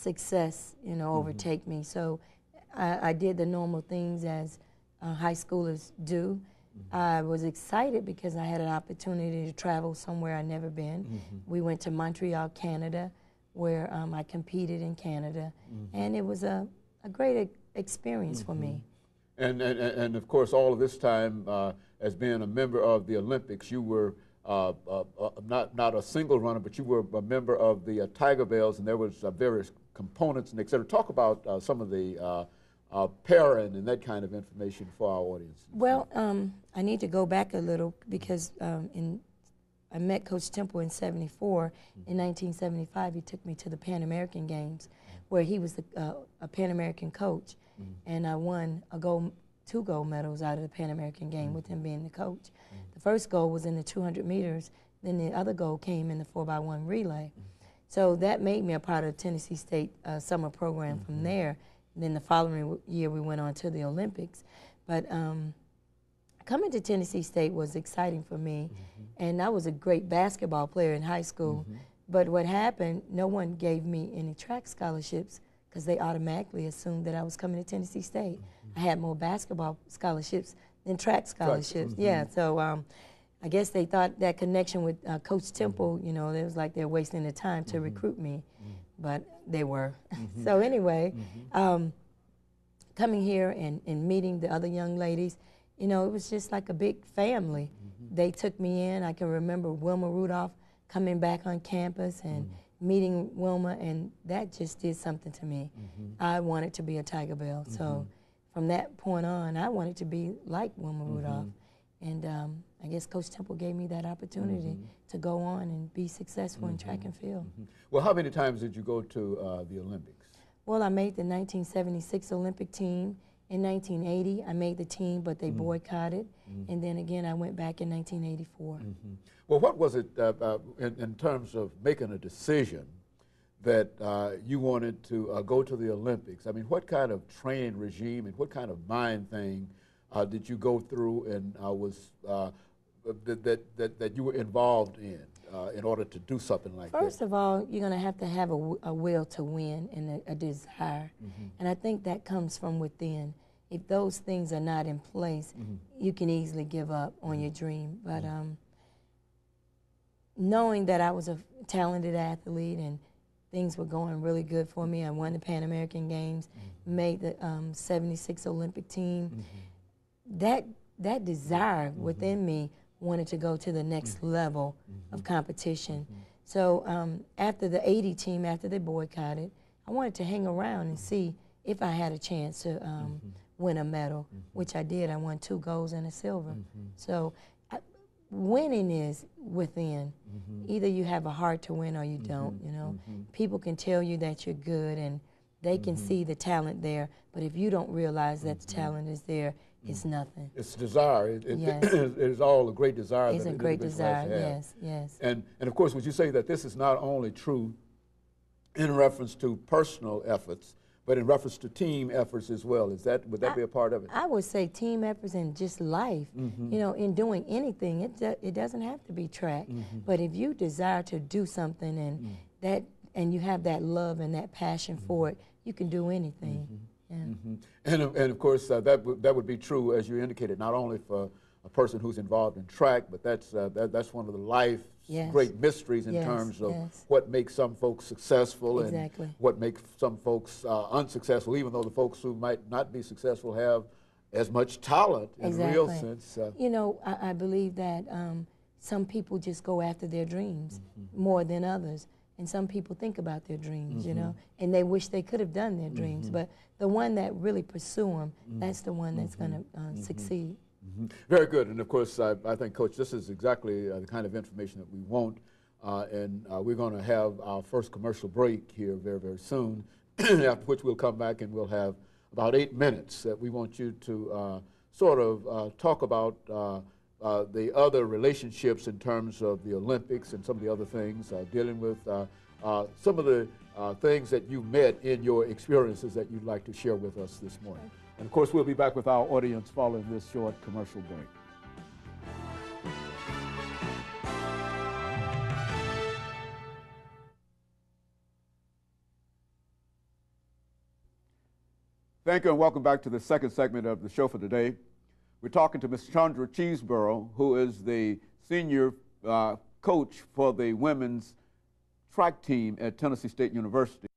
success, you know, overtake me. So I did the normal things as high schoolers do. I was excited because I had an opportunity to travel somewhere I'd never been. We went to Montreal, Canada, where I competed in Canada, and it was a great experience for me. And of course, all of this time, as being a member of the Olympics, you were not a single runner, but you were a member of the Tiger Bells, and there was various components and et cetera. Talk about some of the pairing and that kind of information for our audience. Well, I need to go back a little because I met Coach Temple in '74. In 1975, he took me to the Pan American Games, where he was a Pan American coach, and I won two gold medals out of the Pan American Game with him being the coach. The first gold was in the 200 meters, then the other gold came in the 4x1 relay. So that made me a part of the Tennessee State summer program from there. And then the following year we went on to the Olympics. But coming to Tennessee State was exciting for me, and I was a great basketball player in high school. But what happened, no one gave me any track scholarships because they automatically assumed that I was coming to Tennessee State. I had more basketball scholarships than track scholarships. Yeah, so I guess they thought that connection with Coach Temple, you know, it was like they're wasting their time to recruit me, but they were. So anyway, coming here and meeting the other young ladies, you know, it was just like a big family. They took me in. I can remember Wilma Rudolph coming back on campus and meeting Wilma, and that just did something to me. I wanted to be a Tiger Bell, so from that point on, I wanted to be like Wilma Rudolph. And I guess Coach Temple gave me that opportunity to go on and be successful in track and field. Well, how many times did you go to the Olympics? Well, I made the 1976 Olympic team. In 1980, I made the team, but they boycotted. And then again, I went back in 1984. Well, what was it in terms of making a decision that you wanted to go to the Olympics? I mean, what kind of training regime and what kind of mind thing did you go through and that you were involved in order to do something like that? First of all, you're going to have a will to win and a desire. And I think that comes from within. If those things are not in place, you can easily give up on your dream. But knowing that I was a talented athlete and things were going really good for me, I won the Pan American Games, made the '76 Olympic team. That desire within me wanted to go to the next level of competition. So after the '80 team, after they boycotted, I wanted to hang around and see if I had a chance to win a medal, which I did. I won 2 golds and a silver. So winning is within. Either you have a heart to win or you don't, you know. People can tell you that you're good and they can see the talent there, but if you don't realize that the talent is there, it's nothing. It's desire. Yes. It is all a great desire. It's a great desire, yes, yes. And of course, would you say that this is not only true in reference to personal efforts, but in reference to team efforts as well? Would that be a part of it? I would say team efforts and just life. You know, in doing anything, it doesn't have to be track. But if you desire to do something and you have that love and that passion for it, you can do anything. Yeah. And of course, that would be true, as you indicated, not only for a person who's involved in track, but that's one of the life's great mysteries in terms of what makes some folks successful and what makes some folks unsuccessful, even though the folks who might not be successful have as much talent in real sense. You know, I believe that some people just go after their dreams more than others. And some people think about their dreams, you know, and they wish they could have done their dreams. But the one that really pursue them, that's the one that's going to succeed. Very good. And of course, I think, Coach, this is exactly the kind of information that we want. And we're going to have our first commercial break here very, very soon, after which we'll come back and we'll have about 8 minutes that we want you to sort of talk about the other relationships in terms of the Olympics and some of the other things, dealing with some of the things that you met in your experiences that you'd like to share with us this morning. And of course, we'll be back with our audience following this short commercial break. Thank you and welcome back to the second segment of the show for today. We're talking to Ms. Chandra Cheeseborough, who is the senior coach for the women's track team at Tennessee State University.